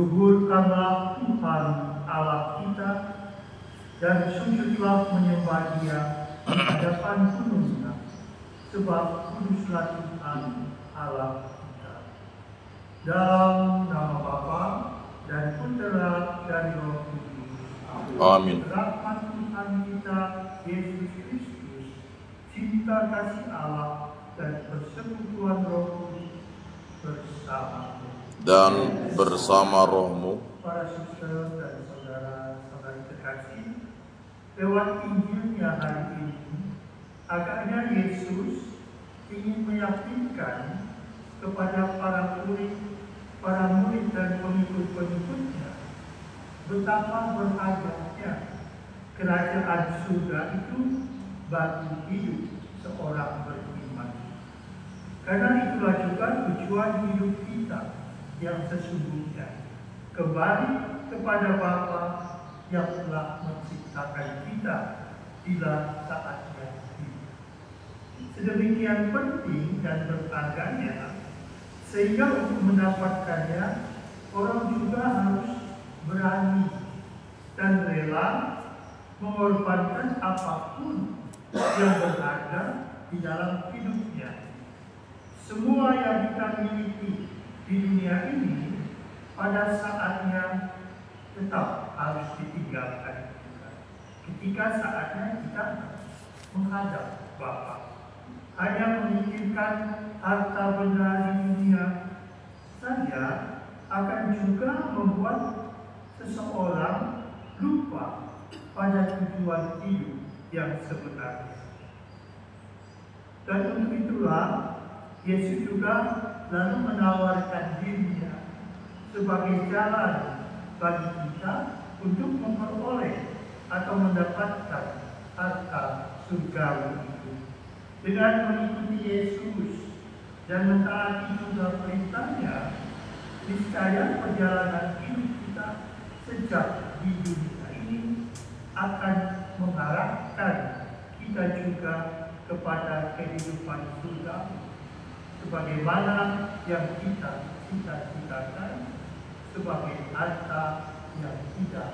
luhurkanlah Tuhan Allah kita, dan sujudlah menyembah Dia di hadapan gunungnya, sebab kuduslah Tuhan Allah kita. Dalam nama Bapa dan Putera dan Roh Kudus. Amin. Rahmat Tuhan kita Yesus Kristus, cinta kasih Allah dan persekutuan Roh Kudus bersama dan bersama rohmu. Para suster dan saudara-saudari terkasih, lewat Injilnya hari ini, agaknya Yesus ingin meyakinkan kepada para murid dan pengikut-pengikutnya betapa berharganya kerajaan surga itu bagi hidup seorang beriman. Karena itulah juga tujuan hidup kita yang sesungguhnya, kembali kepada Bapa yang telah menciptakan kita bila saatnya hidup. Sedemikian penting dan berharganya, sehingga untuk mendapatkannya, orang juga harus berani dan rela mengorbankan apapun yang berharga di dalam hidupnya. Semua yang kita miliki di dunia ini pada saatnya tetap harus ditinggalkan ketika saatnya kita menghadap Bapa. Hanya memikirkan harta benda di dunia saja akan juga membuat seseorang lupa pada tujuan hidup yang sebenarnya. Dan untuk itulah Yesus juga lalu menawarkan dirinya sebagai jalan bagi kita untuk memperoleh atau mendapatkan harta surgawi itu. Dengan mengikuti Yesus dan mentaati juga perintahnya, niscaya perjalanan hidup kita sejak di dunia ini akan mengarahkan kita juga kepada kehidupan surga, sebagaimana yang kita cita-citakan, sebagai harta yang tidak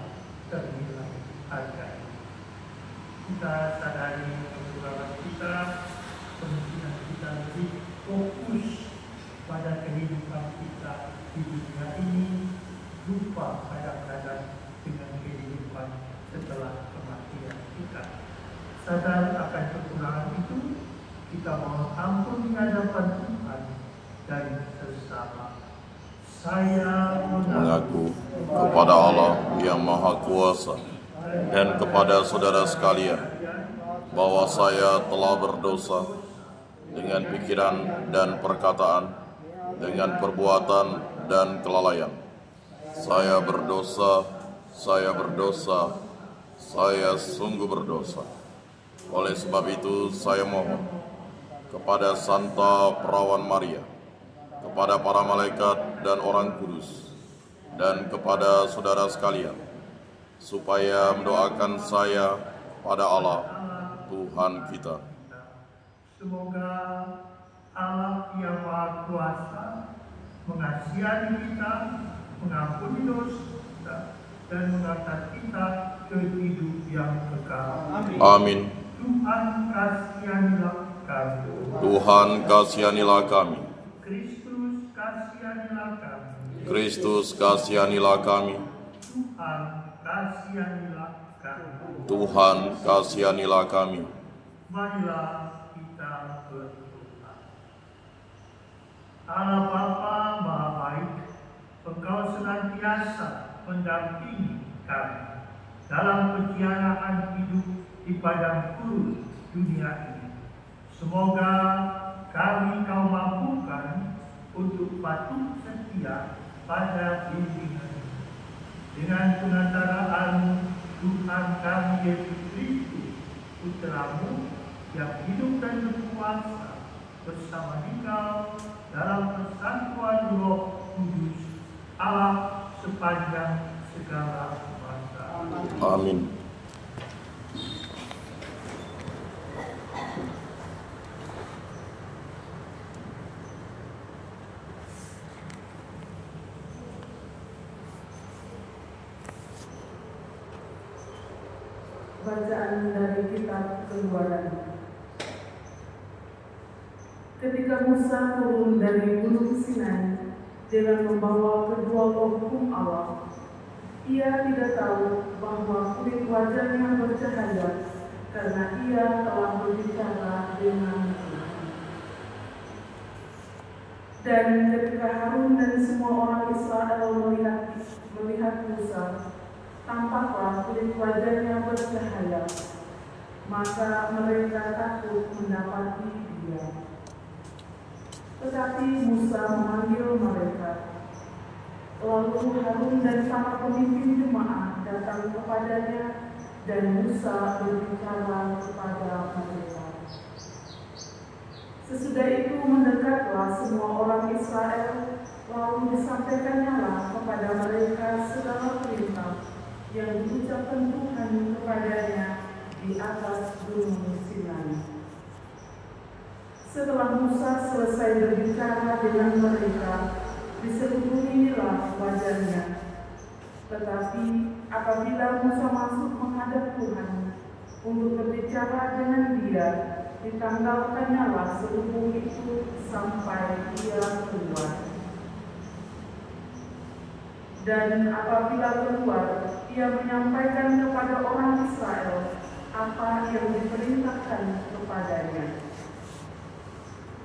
ternilai harganya. Kita sadari kekurangan kita, kemungkinan kita lebih fokus pada kehidupan kita di dunia ini, lupa kadang-kadang dengan kehidupan setelah kematian kita. Sadar akan kekurangan itu, kita mohon ampun di hadapan Tuhan dan sesama. Saya Mengaku kepada Allah yang Maha Kuasa dan kepada saudara sekalian bahwa saya telah berdosa dengan pikiran dan perkataan, dengan perbuatan dan kelalaian. Saya berdosa, saya sungguh berdosa. Oleh sebab itu saya mohon kepada Santa Perawan Maria, kepada para malaikat dan orang kudus, dan kepada saudara sekalian, supaya mendoakan saya pada Allah Tuhan kita. Semoga Allah yang Maha Kuasa mengasihani kita, mengampuni dosa, dan mengangkat kita ke hidup yang kekal. Amin. Tuhan kasihanilah kami. Tuhan kasihanilah kami. Kristus kasihanilah kami. Kristus kasihanilah kami. Tuhan kasihanilah kami. Tuhan kasihanilah kami. Marilah kita berdoa. Allah Bapa Maha Baik, Engkau senantiasa mendampingi kami dalam perjalanan hidup di padang gurun dunia ini. Semoga kami Kau mampukan untuk patuh setia pada bimbingan dengan pengantaraan Tuhan kami Yesus Kristus, Putra-Mu yang hidup dan berkuasa bersama Engkau dalam persatuan Roh Kudus, Allah sepanjang segala masa. Amin. Bacaan dari kitab Keluaran. Ketika Musa turun dari Gunung Sinai dengan membawa kedua hukum Allah, ia tidak tahu bahwa kulit wajahnya bercahaya karena ia telah berbicara dengan Tuhan. Dan ketika Harun dan semua orang Israel melihat Musa, tampaklah kulit wajahnya bercahaya, maka mereka takut mendapati dia. Tetapi Musa memanggil mereka. Lalu Harun dan para pemimpin jemaah datang kepadanya, dan Musa berbicara kepada mereka. Sesudah itu mendekatlah semua orang Israel, lalu disampaikannya kepada mereka segala perintah yang diucapkan Tuhan kepadanya di atas Gunung Sinai. Setelah Musa selesai berbicara dengan mereka, diselubungilah wajahnya. Tetapi apabila Musa masuk menghadap Tuhan untuk berbicara dengan dia, ditanggalkannya selubung itu sampai ia keluar. Dan apabila keluar, ia menyampaikan kepada orang Israel apa yang diperintahkan kepadanya.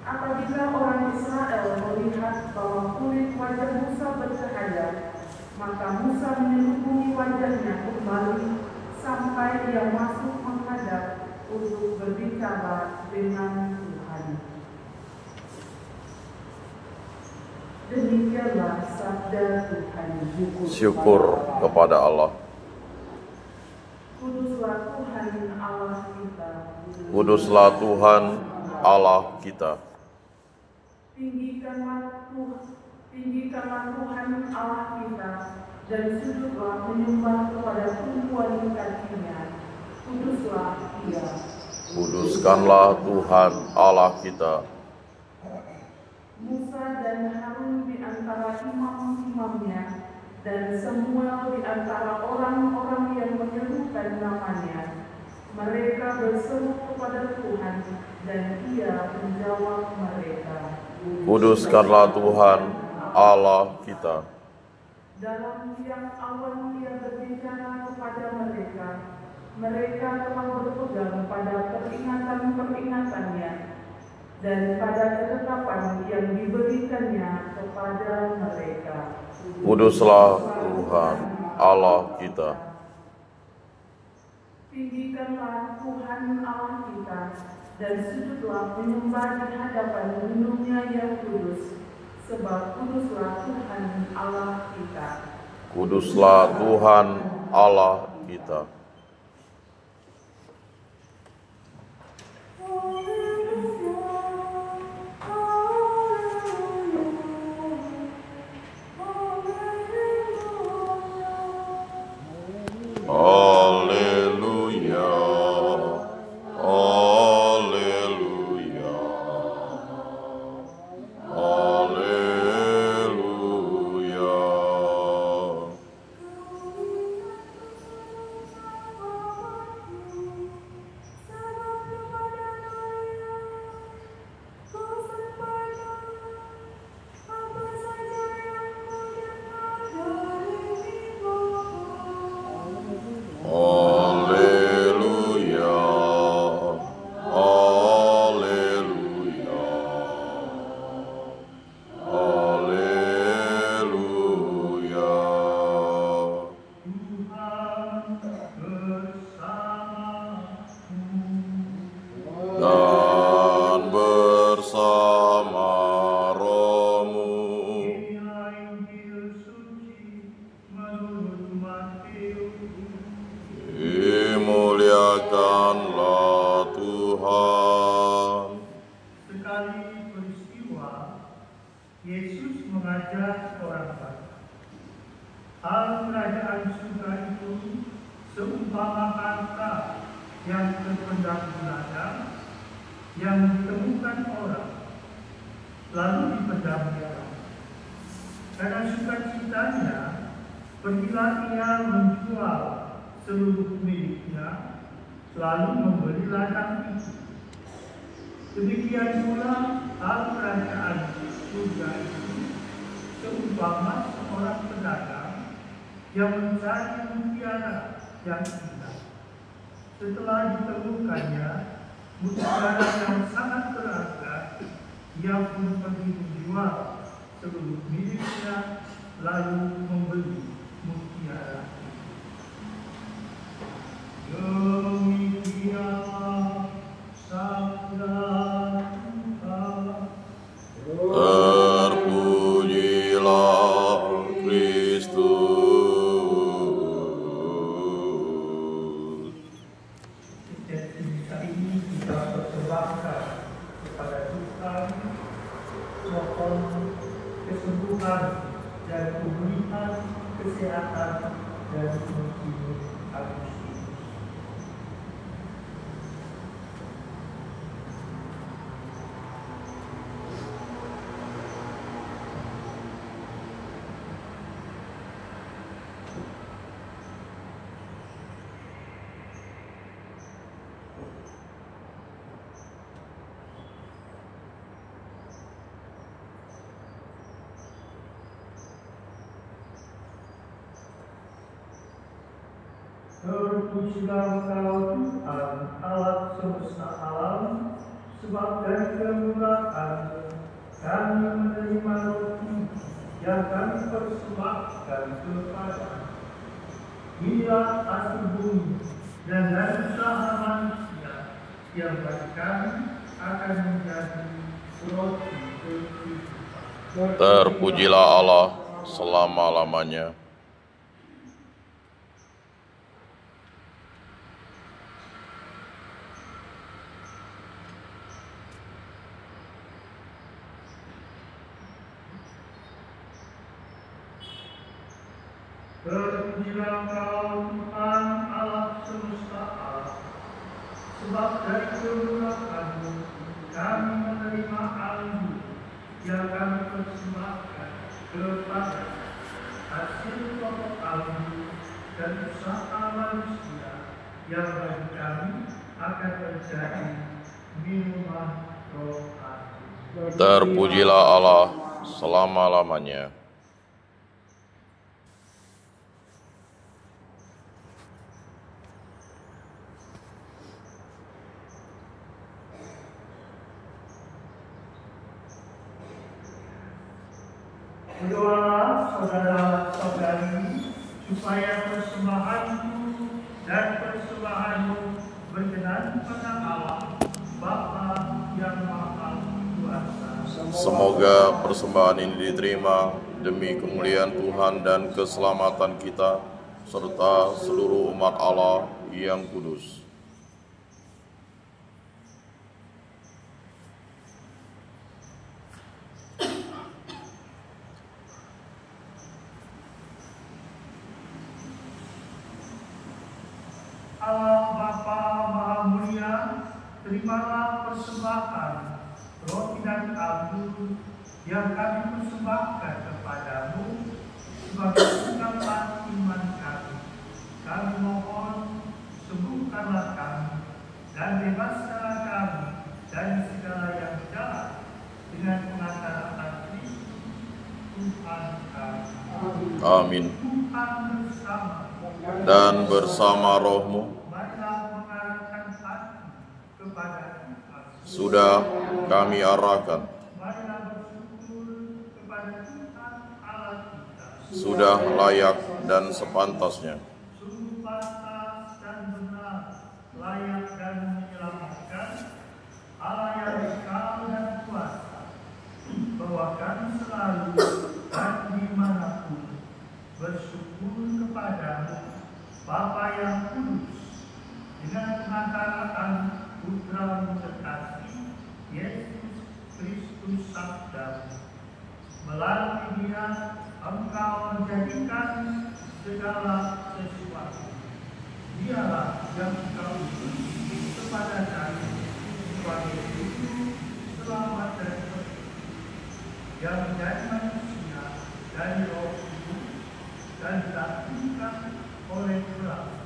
Apabila orang Israel melihat bahwa kulit wajah Musa bercahaya, maka Musa menyelubungi wajahnya kembali sampai ia masuk menghadap untuk berbicara dengan Tuhan. Demikianlah sabda Tuhan. Syukur kepada Allah. Kuduslah Tuhan Allah kita. Kuduslah Tuhan Allah kita. Tinggikanlah Tuhan Allah kita, dan sujudlah menyembah kepada tumpuan kakinya. Kuduslah Dia. Kuduskanlah Tuhan Allah kita. Musa dan Harun di antara imam-imamnya, dan Samuel di antara orang-orang yang menyerukan namanya. Mereka berseru kepada Tuhan, dan Ia menjawab mereka. Kuduskanlah Tuhan Allah kita. Dalam tiang awan Ia berbicara kepada mereka. Mereka telah berpegang pada peringatan-peringatannya dan pada ketetapan yang diberikannya kepada mereka. Kuduslah Tuhan Allah kita. Tinggikanlah Tuhan Allah kita, dan sujudlah menyembah di hadapan gunung-Nya yang kudus, sebab kuduslah Tuhan Allah kita. Kuduslah Tuhan Allah kita. Haleluya, haleluya, haleluya. Haleluya, haleluya, haleluya. Dan bersama rohmu. Dimuliakanlah Tuhan. Sekali peristiwa, Yesus mengajar orang banyak. Hal kerajaan surga itu seumpama harta yang terpendam di ladang, yang ditemukan orang, lalu dipendam di alam. Karena sukacitanya, pergilah ia menjual seluruh miliknya, lalu memberi ladang itu. Demikian pula hal kerajaan surga itu seumpama seorang pedagang yang mencari mutiara yang indah. Setelah ditemukannya mutiara yang sangat berharga, ia pun pergi menjual seluruh miliknya lalu membeli mutiara itu. Demikianlah sabda Tuhan. Terpujilah Kristus. Setiap cerita ini kita persembahkan kepada Tuhan, mohon kesembuhan dan pemulihan kesehatan dan Monsinyur Agustinus. Terpujilah Engkau Tuhan Allah semesta alam, sebab dari kemurahan kami menerima roti yang kami persembahkan kepada-Mu. Inilah hasil bumi dan dari usaha manusia yang bagi kami akan menjadi roti kehidupan. Terpujilah Allah selama-lamanya. Terpujilah Engkau Tuhan Allah semesta alam, sebab dari kemurahan-Mu kami menerima anggur yang kami persembahkan kepada hasil pokok anggur dan usaha manusia yang bagi kami akan menjadi minuman rohani. Terpujilah Allah selama-lamanya. Berdoalah saudara-saudari supaya persembahanku dan persembahanmu berkenan pada Allah Bapa yang Maha Kuasa. Semoga persembahan ini diterima demi kemuliaan Tuhan dan keselamatan kita serta seluruh umat Allah yang kudus. Allah Bapa Maha Mulia, terimalah persembahan roti dan anggur yang kami persembahkan kepadamu sebagai ungkapan iman kami. Kami mohon, sembuhkanlah kami dan bebaskanlah kami dari segala yang jahat dengan pengantaraan Kristus Tuhan kami. Amin. Tuhan bersama Dan bersama rohmu marilah mengarahkan hati kepada Tuhan. sudah kami arahkan, Marilah bersyukur kepada Tuhan Allah kita. sudah layak dan sepantasnya. Sungguh pantas dan benar, layak dan menyelamatkan, Allah yang kekal dan kuasa, bahwa kami selalu dan dimanapun bersyukur kepadamu, Bapa yang kudus, dengan pengantaraan Putra-Mu terkasih, Yesus Kristus Sabdamu. Melalui Dia, Engkau menjadikan segala sesuatu. Dialah yang Engkau utus kepada kami sebagai juru selamat dan petunjuk, yang menjadi manusia dari Roh Kudus dan dilakukan oleh Bapa.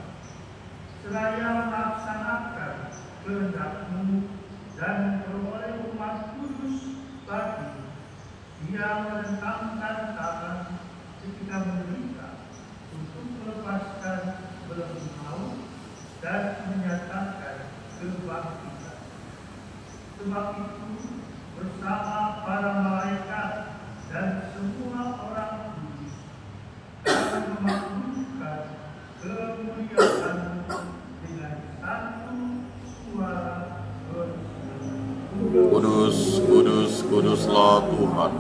Seraya melaksanakan dan beroleh umat kudus bagi Dia merentangkan tangan ketika menderita untuk melepaskan belenggu maut dan menyatakan kebangkitan. Sebab itu bersama para malaikat dan semua orang kudus kami memaklumkan kemuliaan dengan satu suara berseru, Kudus, kudus, kuduslah Tuhan,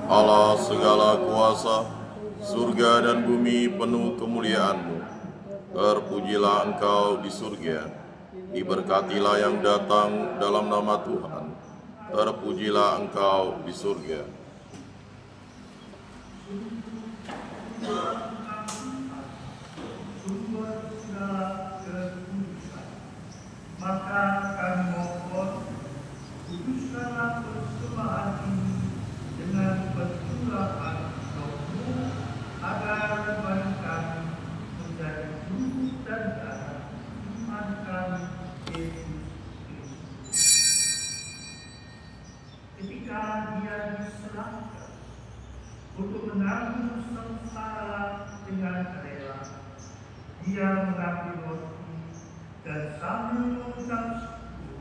Allah segala kuasa, surga dan bumi penuh kemuliaan-Mu. Terpujilah Engkau di surga, diberkatilah yang datang dalam nama Tuhan. Terpujilah Engkau di surga. sumber segala kekudusan. Maka kami mohon, kuduskanlah persembahan ini dengan percurahan Roh-Mu, agar bagi kami menjadi tubuh dan darah iman kami Yesus Kristus. Ketika Dia diserahkan untuk menanggung sengsara dengan rela, Dia mengambil roti dan sambil mengucap syukur,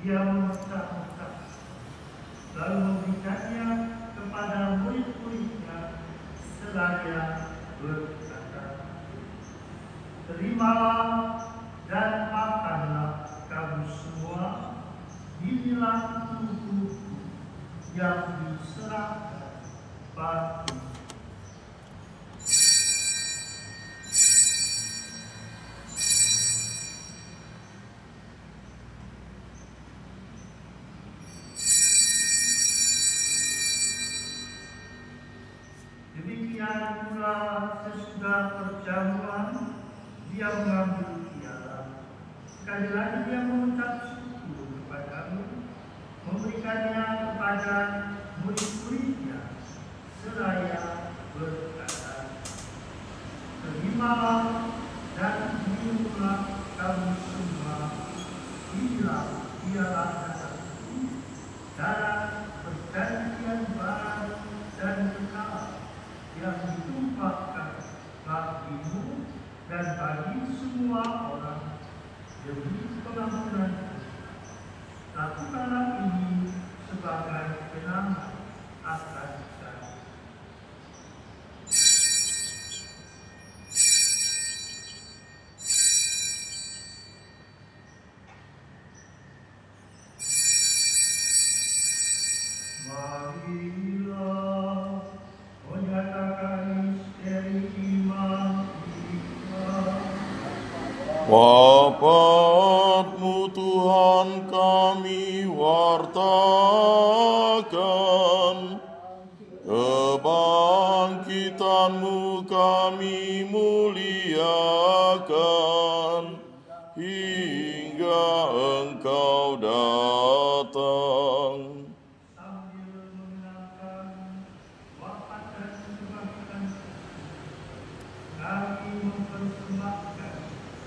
Dia memecah-mecah, lalu memberikannya kepada murid-muridnya seraya berkata, "Terimalah dan makanlah kamu semua, inilah tubuhku yang diserahkan bagi." Demikian pula sesudah perjamuan, Dia mengambil piala. Sekali lagi Dia mengucap syukur kepadamu, memberikannya kepada murid-muridnya seraya berkata, "Terimalah dan minumlah kamu semua, inilah piala darahku, darah perjanjian baru dan kekal, yang ditumpahkan bagimu dan bagi semua orang demi pengampunan. Lakukanlah ini sebagai kenangan akan kami." Marilah menyatakan misteri iman kita. Wafat-Mu Tuhan kami wartakan, kebangkitan-Mu kami muliakan, hingga Engkau datang. Sambil mengenangkan wafat dan kebangkitan kami mempersembahkan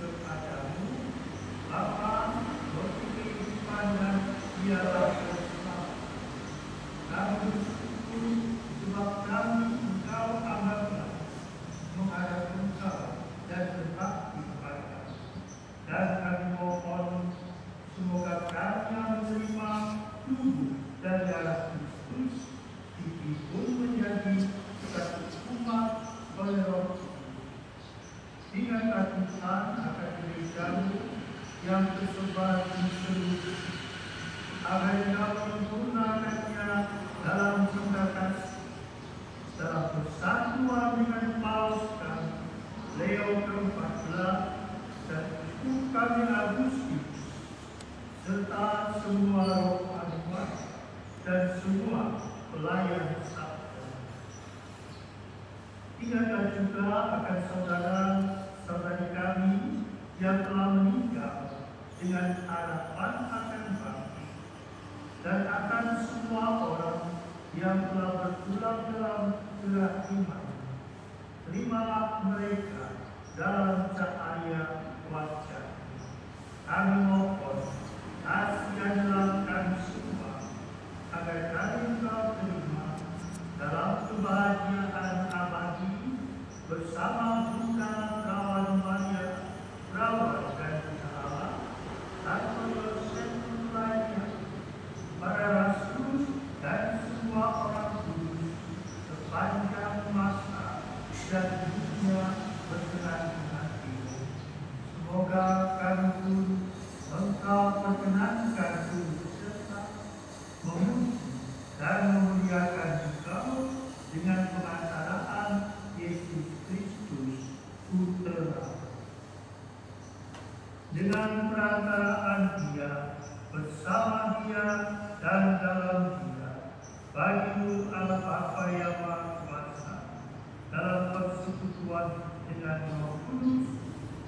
kepadamu Bapa, roti kehidupan dan piala keselamatan. Kami bersyukur sebab kami Engkau anggaplah menghadap Engkau dan berbakti kepada-Mu. Dan kami mohon semoga kami menerima tubuh dan darah Kristus, dihimpun menjadi satu umat oleh Roh Kudus. Ingatlah Tuhan akan gereja-Mu yang tersebar di seluruh dunia, agar Engkau menyempurnakannya dalam cinta kasih, dalam persatuan dengan Paus kami Leo ke-14 dan Uskup kami Agustinus, serta semua roh-roh dan semua pelayan sabda. Ingatlah juga akan saudara-saudari kami yang telah meninggal dengan harapan akan bangkit, dan akan semua orang yang telah berpulang dalam gerak iman. Terimalah mereka dalam cahaya wajah. Kami mohon kasih dan dalam Dia dan dalam Dia, bagi-Mu Allah Bapa yang Maha Kuasa, dalam persekutuan dengan Roh Kudus,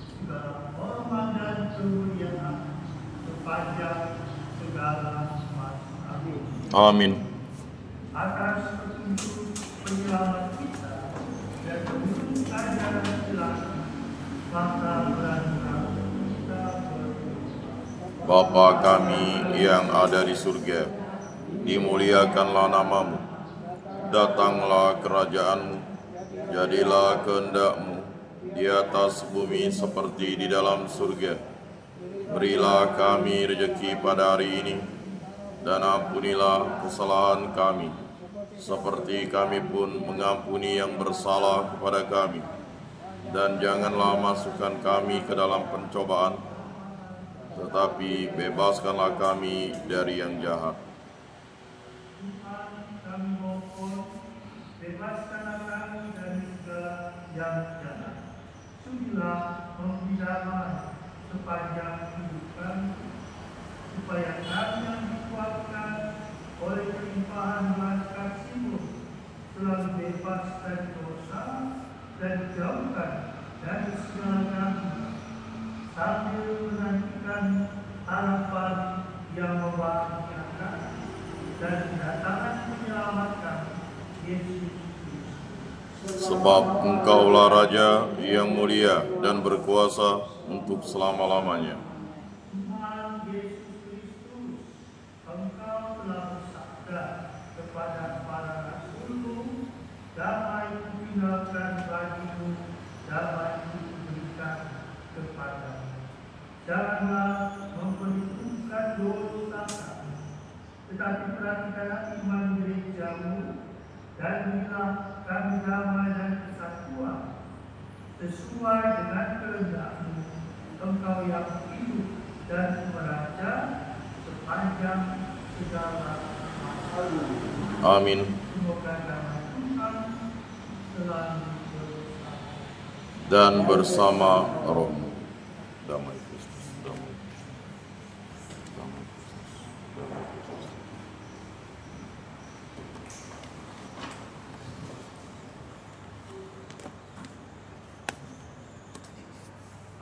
segala hormat dan kemuliaan sepanjang segala masa. Amin. Atas petunjuk penyelamat kita dan menurut ajaran Islam, maka beranilah kita berdoa. Bapa kami yang ada di surga, dimuliakanlah nama-Mu, datanglah kerajaan-Mu, jadilah kehendak-Mu di atas bumi seperti di dalam surga. Berilah kami rejeki pada hari ini, dan ampunilah kesalahan kami, seperti kami pun mengampuni yang bersalah kepada kami. Dan janganlah masukkan kami ke dalam pencobaan, tetapi bebaskanlah kami dari yang jahat. Tuhan, kami mohon, bebaskanlah kami dari segala yang jahat. Sudilah memberi damai sepanjang hidup kami, supaya kami yang dikuatkan oleh kelimpahan belas kasih-Mu selalu bebas dari dosa dan dijauhkan dari segala gangguan, sambil menantikan harapan yang membahagiakan dan kedatangan menyelamatkan Yesus Kristus. Sebab Engkaulah Raja yang mulia dan berkuasa untuk selama-lamanya. Tuhan Yesus Kristus, Engkau telah bersabda kepada para rasul-Mu, damai kutinggalkan bagi-Mu, damai kuberikan kepadamu. Janganlah memperhitungkan dosa kami, tetapi perhatikanlah iman gereja-Mu, dan berilah kami damai dan kesatuan, sesuai dengan kehendak-Mu, Engkau yang hidup dan meraja sepanjang segala masa. Amin. Semoga damai Tuhan selalu bersama Dan bersama rohmu. Damai Kristus, damai Kristus, damai Kristus, damai Kristus.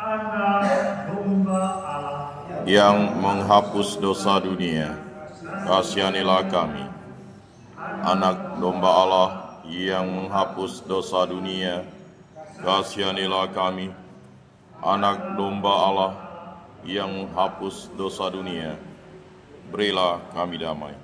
Anak domba Allah Yang menghapus dosa dunia, kasihanilah kami. Anak domba Allah yang menghapus dosa dunia, kasihanilah kami. Anak domba Allah yang menghapus dosa dunia, berilah kami damai.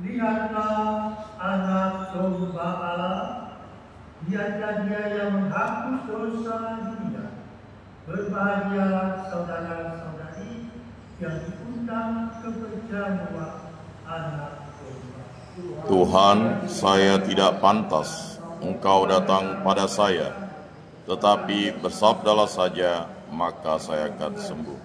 Lihatlah anak domba Allah, lihatlah Dia yang menghapus dosa dunia. Berbahagialah saudara-saudari yang diundang ke perjamuan anak domba. Tuhan, saya tidak pantas Engkau datang pada saya, tetapi bersabdalah saja, maka saya akan sembuh.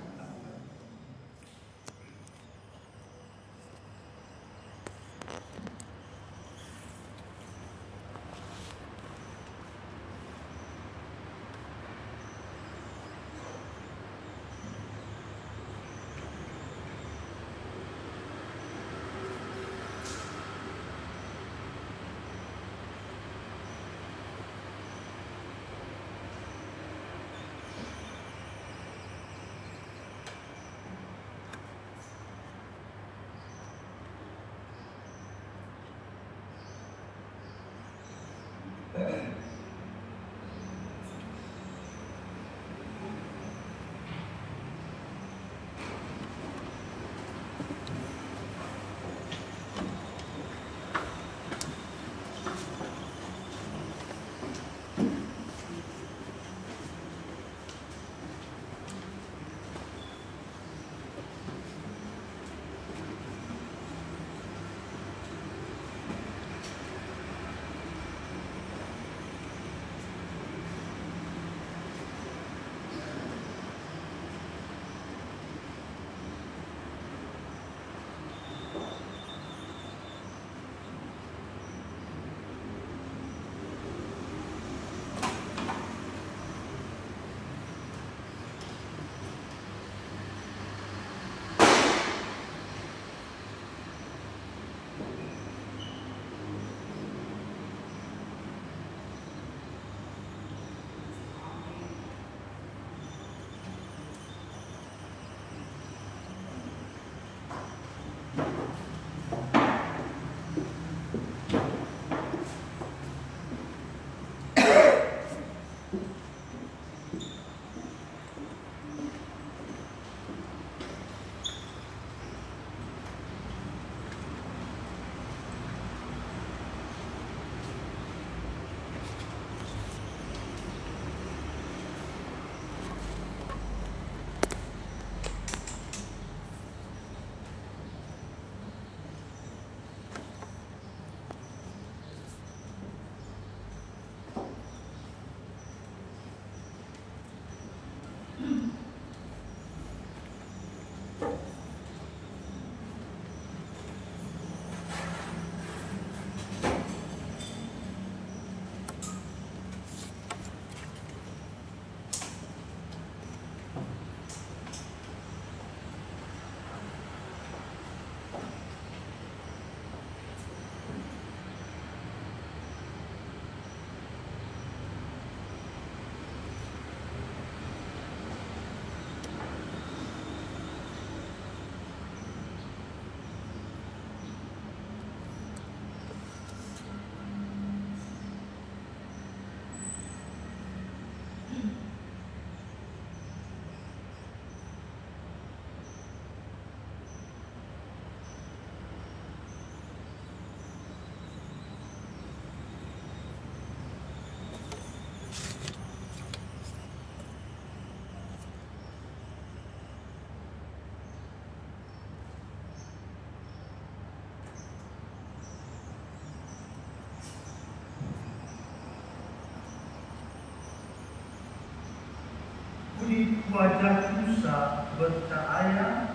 wajah Musa bercahaya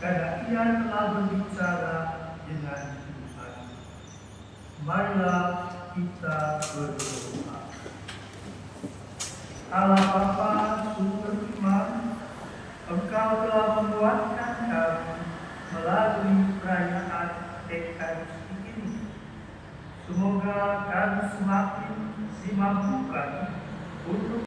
karena ia telah berbicara dengan Tuhan. Marilah kita berdoa. Allah Bapa sumber iman, Engkau telah menguatkan kami melalui perayaan Ekaristi ini. Semoga kami semakin dimampukan untuk